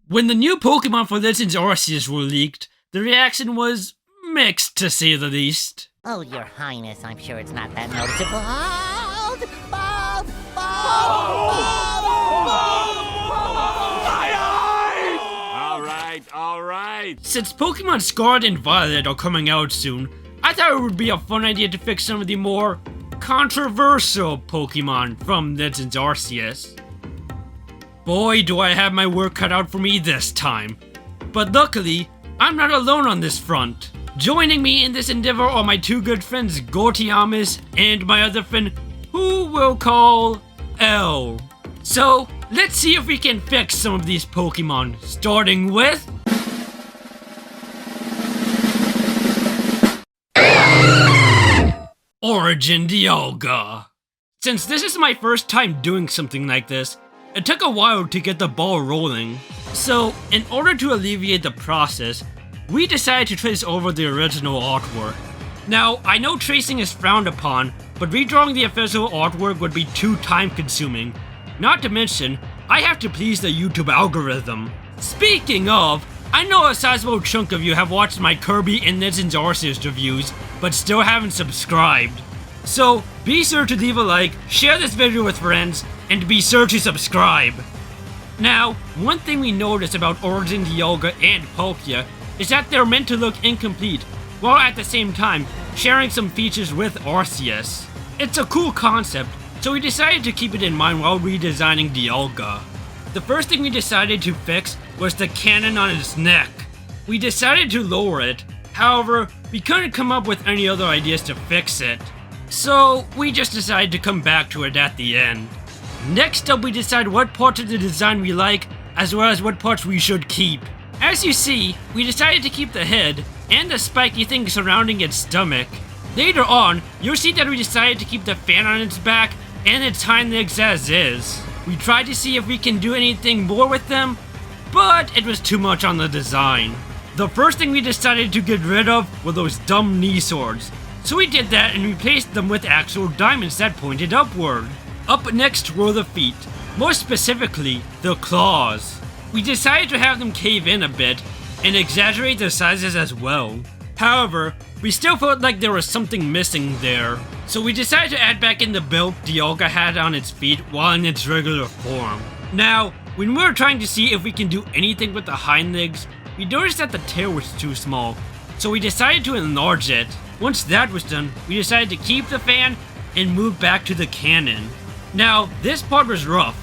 When the new Pokemon for Legends Arceus were leaked, the reaction was mixed to say the least. Oh, Your Highness, I'm sure it's not that noticeable. Alright. Since Pokemon Scarlet and Violet are coming out soon, I thought it would be a fun idea to fix some of the more controversial Pokemon from Legends Arceus. Boy, do I have my work cut out for me this time. But luckily, I'm not alone on this front. Joining me in this endeavor are my two good friends Gortiamas and my other friend, who we'll call L. So, let's see if we can fix some of these Pokemon, starting with... Origin Dialga. Since this is my first time doing something like this, it took a while to get the ball rolling. So, in order to alleviate the process, we decided to trace over the original artwork. Now, I know tracing is frowned upon, but redrawing the official artwork would be too time consuming. Not to mention, I have to please the YouTube algorithm. Speaking of, I know a sizable chunk of you have watched my Kirby and Legends Arceus reviews, but still haven't subscribed. So, be sure to leave a like, share this video with friends, and be sure to subscribe. Now, one thing we noticed about Origin Dialga and Palkia is that they're meant to look incomplete, while at the same time sharing some features with Arceus. It's a cool concept, so we decided to keep it in mind while redesigning Dialga. The first thing we decided to fix was the cannon on its neck. We decided to lower it, however, we couldn't come up with any other ideas to fix it. So, we just decided to come back to it at the end. Next up, we decide what parts of the design we like, as well as what parts we should keep. As you see, we decided to keep the head, and the spiky thing surrounding its stomach. Later on, you'll see that we decided to keep the fan on its back, and its hind legs as is. We tried to see if we can do anything more with them, but it was too much on the design. The first thing we decided to get rid of were those dumb knee swords. So we did that and replaced them with actual diamonds that pointed upward. Up next were the feet, more specifically, the claws. We decided to have them cave in a bit and exaggerate their sizes as well. However, we still felt like there was something missing there. So we decided to add back in the belt Dialga had on its feet while in its regular form. Now, when we were trying to see if we can do anything with the hind legs, we noticed that the tail was too small, so we decided to enlarge it. Once that was done, we decided to keep the fan and move back to the cannon. Now, this part was rough,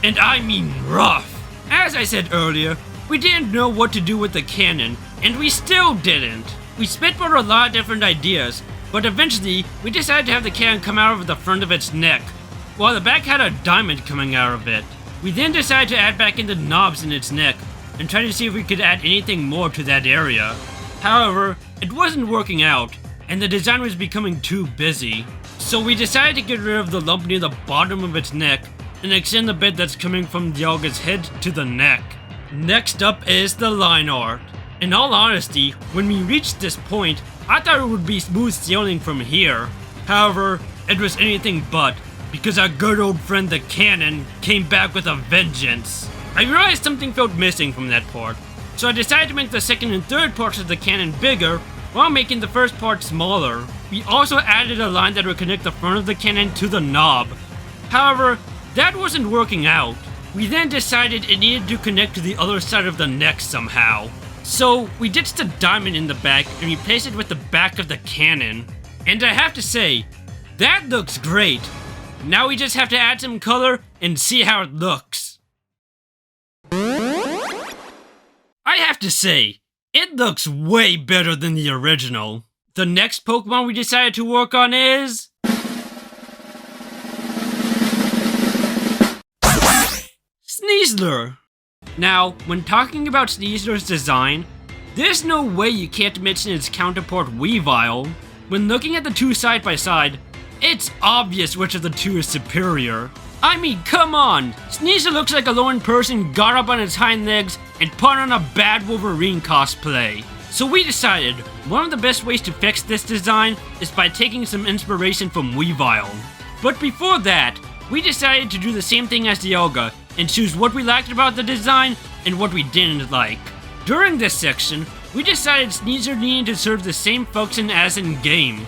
and I mean rough. As I said earlier, we didn't know what to do with the cannon, and we still didn't. We spitballed a lot of different ideas, but eventually, we decided to have the cannon come out of the front of its neck, while the back had a diamond coming out of it. We then decided to add back in the knobs in its neck, and try to see if we could add anything more to that area. However, it wasn't working out, and the design was becoming too busy. So we decided to get rid of the lump near the bottom of its neck, and extend the bit that's coming from Dialga's head to the neck. Next up is the line art. In all honesty, when we reached this point, I thought it would be smooth sailing from here. However, it was anything but, because our good old friend the cannon came back with a vengeance. I realized something felt missing from that part, so I decided to make the second and third parts of the cannon bigger while making the first part smaller. We also added a line that would connect the front of the cannon to the knob. However, that wasn't working out. We then decided it needed to connect to the other side of the neck somehow. So we ditched the diamond in the back and replaced it with the back of the cannon. And I have to say, that looks great. Now we just have to add some color and see how it looks. I have to say, it looks way better than the original. The next Pokemon we decided to work on is... Sneasler. Now, when talking about Sneasler's design, there's no way you can't mention its counterpart Weavile. When looking at the two side by side, it's obvious which of the two is superior. I mean, come on! Sneasler looks like a lone person got up on its hind legs and put on a bad Wolverine cosplay. So we decided, one of the best ways to fix this design is by taking some inspiration from Weavile. But before that, we decided to do the same thing as Dialga and choose what we liked about the design and what we didn't like. During this section, we decided Sneasler needed to serve the same function as in-game,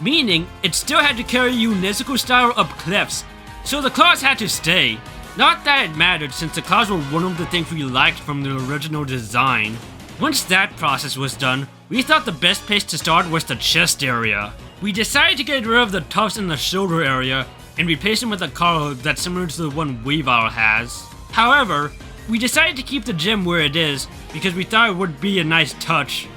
meaning it still had to carry you Nezuko style up cliffs, so the claws had to stay. Not that it mattered since the claws were one of the things we liked from the original design. Once that process was done, we thought the best place to start was the chest area. We decided to get rid of the tufts in the shoulder area and replace them with a collar that's similar to the one Weavile has. However, we decided to keep the gem where it is because we thought it would be a nice touch.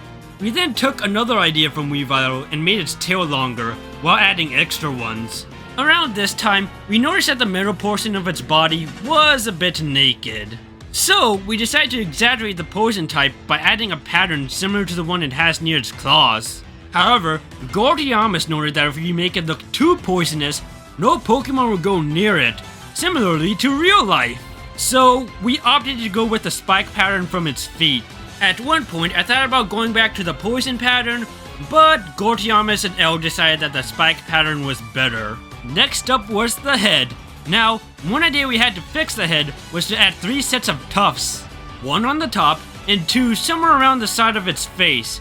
We then took another idea from Weavile and made its tail longer while adding extra ones. Around this time, we noticed that the middle portion of its body was a bit naked. So, we decided to exaggerate the poison type by adding a pattern similar to the one it has near its claws. However, Gortiamas noted that if we make it look too poisonous, no Pokemon will go near it, similarly to real life. So, we opted to go with the spike pattern from its feet. At one point, I thought about going back to the poison pattern, but Gortiamas and L decided that the spike pattern was better. Next up was the head. Now, one idea we had to fix the head was to add 3 sets of tufts. 1 on the top, and 2 somewhere around the side of its face.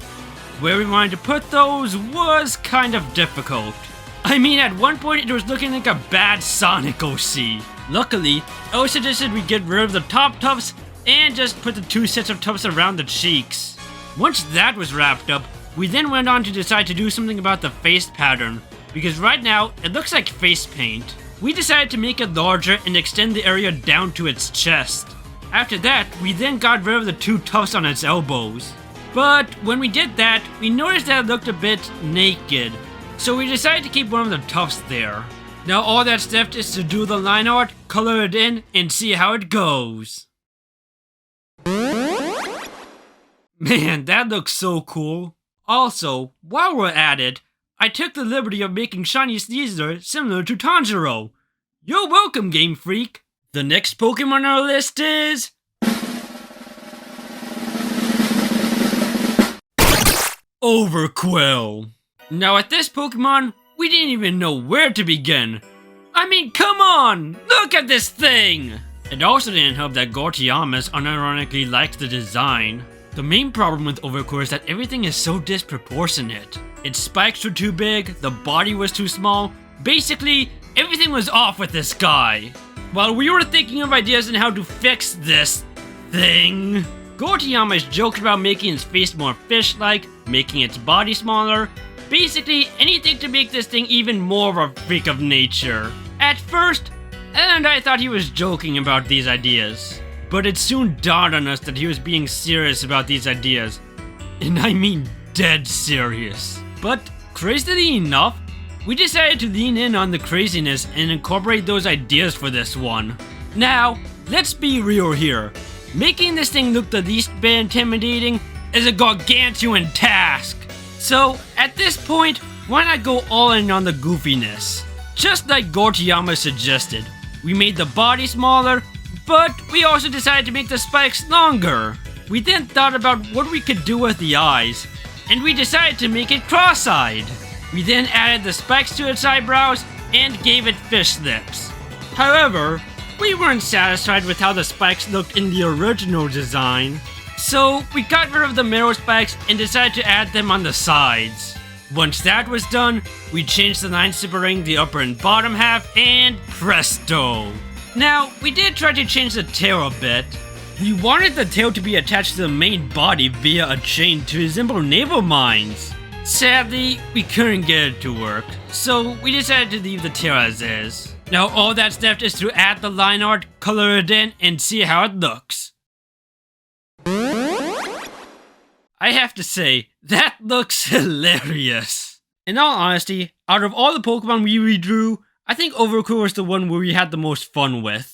Where we wanted to put those was kind of difficult. I mean, at one point it was looking like a bad Sonic OC. Luckily, L suggested we get rid of the top tufts and just put the 2 sets of tufts around the cheeks. Once that was wrapped up, we then went on to decide to do something about the face pattern, because right now it looks like face paint. We decided to make it larger and extend the area down to its chest. After that, we then got rid of the 2 tufts on its elbows. But when we did that, we noticed that it looked a bit naked, so we decided to keep one of the tufts there. Now all that's left is to do the line art, color it in, and see how it goes. Man, that looks so cool. Also, while we're at it, I took the liberty of making Shiny Sneasler similar to Tanjiro. You're welcome, Game Freak! The next Pokemon on our list is... Overqwil. Now at this Pokemon, we didn't even know where to begin. I mean, come on! Look at this thing! It also didn't help that Gortiamas unironically liked the design. The main problem with Overqwil is that everything is so disproportionate. Its spikes were too big, the body was too small, basically, everything was off with this guy. While we were thinking of ideas on how to fix this thing, Gortiamas joked about making its face more fish-like, making its body smaller, basically anything to make this thing even more of a freak of nature. At first, and I thought he was joking about these ideas. But it soon dawned on us that he was being serious about these ideas. And I mean dead serious. But, crazily enough, we decided to lean in on the craziness and incorporate those ideas for this one. Now, let's be real here. Making this thing look the least bit intimidating is a gargantuan task. So, at this point, why not go all in on the goofiness? Just like Gortiamas suggested, we made the body smaller, but we also decided to make the spikes longer. We then thought about what we could do with the eyes, and we decided to make it cross-eyed. We then added the spikes to its eyebrows and gave it fish lips. However, we weren't satisfied with how the spikes looked in the original design, so we got rid of the middle spikes and decided to add them on the sides. Once that was done, we changed the line separating the upper and bottom half, and presto! Now, we did try to change the tail a bit. We wanted the tail to be attached to the main body via a chain to resemble naval mines. Sadly, we couldn't get it to work, so we decided to leave the tail as is. Now all that's left is to add the line art, color it in, and see how it looks. I have to say, that looks hilarious. In all honesty, out of all the Pokemon we redrew, I think Overqwil was the one where we had the most fun with.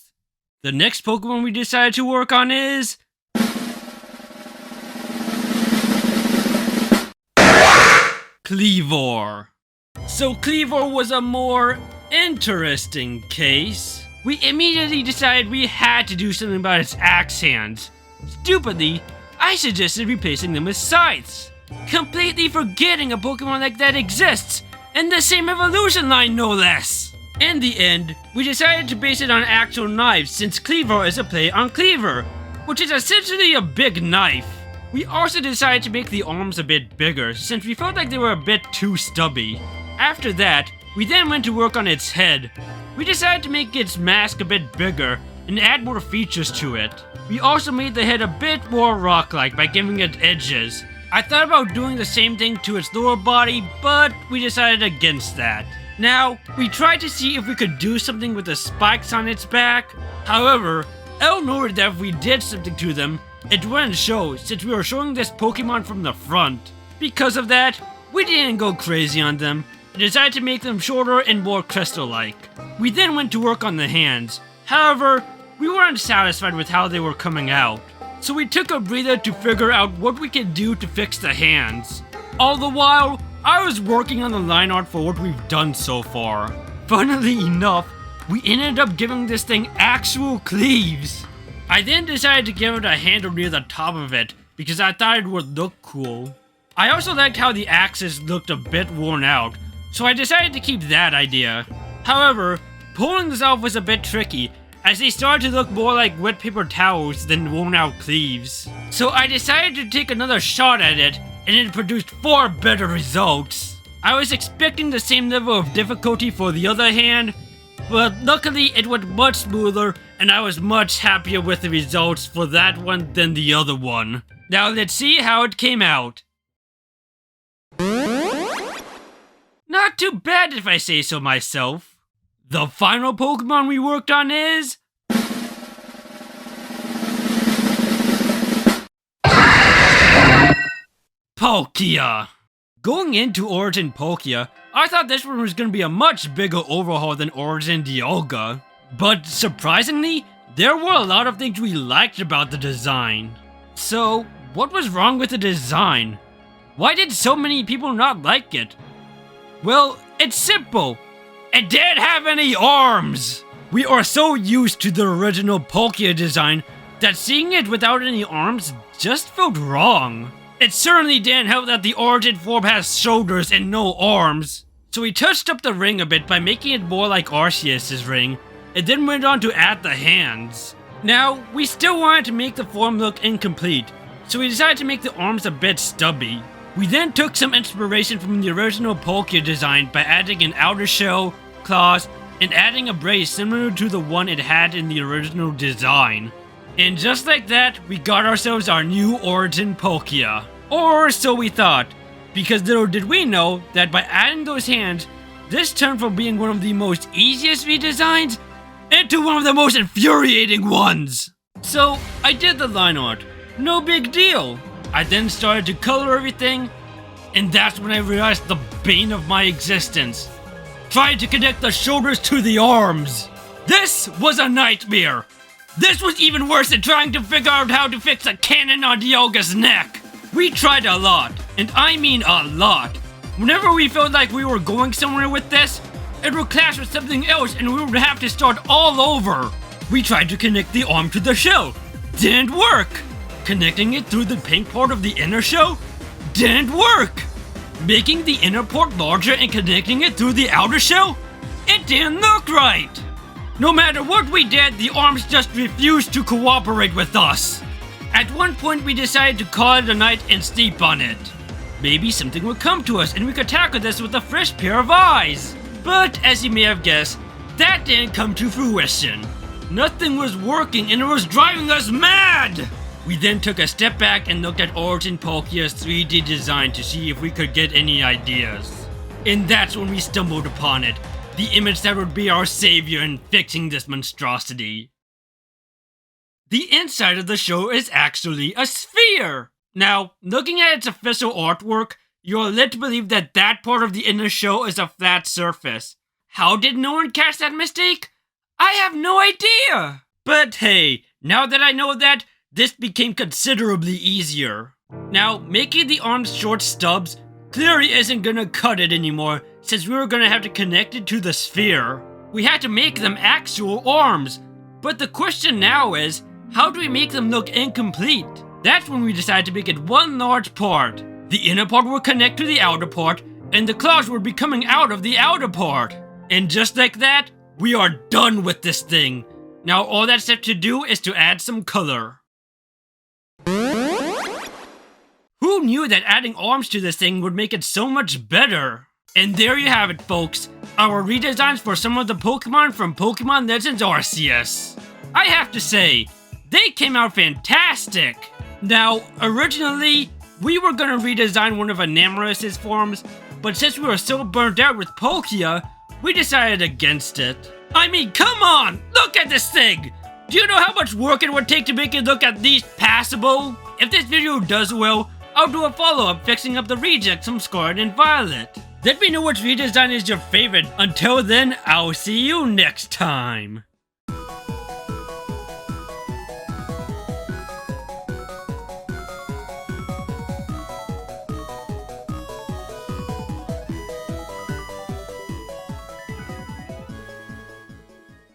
The next Pokemon we decided to work on is... Kleavor. So Kleavor was a more interesting case. We immediately decided we had to do something about its axe hands. Stupidly, I suggested replacing them with scythes, completely forgetting a Pokemon like that exists, in the same evolution line no less. In the end, we decided to base it on actual knives since Kleavor is a play on Kleavor, which is essentially a big knife. We also decided to make the arms a bit bigger, since we felt like they were a bit too stubby. After that, we then went to work on its head. We decided to make its mask a bit bigger and add more features to it. We also made the head a bit more rock-like by giving it edges. I thought about doing the same thing to its lower body, but we decided against that. Now, we tried to see if we could do something with the spikes on its back. However, Elle noted that if we did something to them, it wouldn't show since we were showing this Pokemon from the front. Because of that, we didn't go crazy on them and decided to make them shorter and more crystal-like. We then went to work on the hands. However, we weren't satisfied with how they were coming out, so we took a breather to figure out what we could do to fix the hands. All the while, I was working on the line art for what we've done so far. Funnily enough, we ended up giving this thing actual cleaves. I then decided to give it a handle near the top of it because I thought it would look cool. I also liked how the axes looked a bit worn out, so I decided to keep that idea. However, pulling this off was a bit tricky as they started to look more like wet paper towels than worn out cleaves. So I decided to take another shot at it and it produced far better results. I was expecting the same level of difficulty for the other hand, but luckily it went much smoother and I was much happier with the results for that one than the other one. Now let's see how it came out. Not too bad if I say so myself. The final Pokemon we worked on is... Palkia! Going into Origin Palkia, I thought this one was going to be a much bigger overhaul than Origin Dialga. But surprisingly, there were a lot of things we liked about the design. So, what was wrong with the design? Why did so many people not like it? Well, it's simple. It didn't have any arms! We are so used to the original Palkia design that seeing it without any arms just felt wrong. It certainly didn't help that the Origin form has shoulders and no arms. So we touched up the ring a bit by making it more like Arceus' ring, and then went on to add the hands. Now, we still wanted to make the form look incomplete, so we decided to make the arms a bit stubby. We then took some inspiration from the original Palkia design by adding an outer shell, claws, and adding a brace similar to the one it had in the original design. And just like that, we got ourselves our new Origin Palkia. Or so we thought, because little did we know that by adding those hands, this turned from being one of the most easiest redesigns into one of the most infuriating ones. So I did the line art, no big deal. I then started to color everything, and that's when I realized the bane of my existence. Trying to connect the shoulders to the arms. This was a nightmare. This was even worse than trying to figure out how to fix a cannon on Dialga's neck. We tried a lot, and I mean a lot. Whenever we felt like we were going somewhere with this, it would clash with something else and we would have to start all over. We tried to connect the arm to the shell. Didn't work. Connecting it through the pink part of the inner shell? Didn't work. Making the inner part larger and connecting it through the outer shell? It didn't look right. No matter what we did, the arms just refused to cooperate with us. At one point we decided to call it a night and sleep on it. Maybe something would come to us and we could tackle this with a fresh pair of eyes. But as you may have guessed, that didn't come to fruition. Nothing was working and it was driving us mad! We then took a step back and looked at Origin Palkia's 3D design to see if we could get any ideas. And that's when we stumbled upon it, the image that would be our savior in fixing this monstrosity. The inside of the show is actually a sphere! Now, looking at its official artwork, you're led to believe that that part of the inner shell is a flat surface. How did no one catch that mistake? I have no idea! But hey, now that I know that, this became considerably easier. Now, making the arms short stubs clearly isn't gonna cut it anymore, since we were gonna have to connect it to the sphere. We had to make them actual arms, but the question now is, how do we make them look incomplete? That's when we decided to make it one large part. The inner part will connect to the outer part, and the claws will be coming out of the outer part. And just like that, we are done with this thing. Now all that's left to do is to add some color. Who knew that adding arms to this thing would make it so much better? And there you have it, folks. Our redesigns for some of the Pokemon from Pokemon Legends Arceus. I have to say, they came out fantastic. Now, originally, we were gonna redesign one of Enamoros' forms, but since we were so burnt out with Palkia, we decided against it. I mean, come on! Look at this thing! Do you know how much work it would take to make it look at least passable? If this video does well, I'll do a follow-up fixing up the rejects from Scarlet and Violet. Let me know which redesign is your favorite. Until then, I'll see you next time.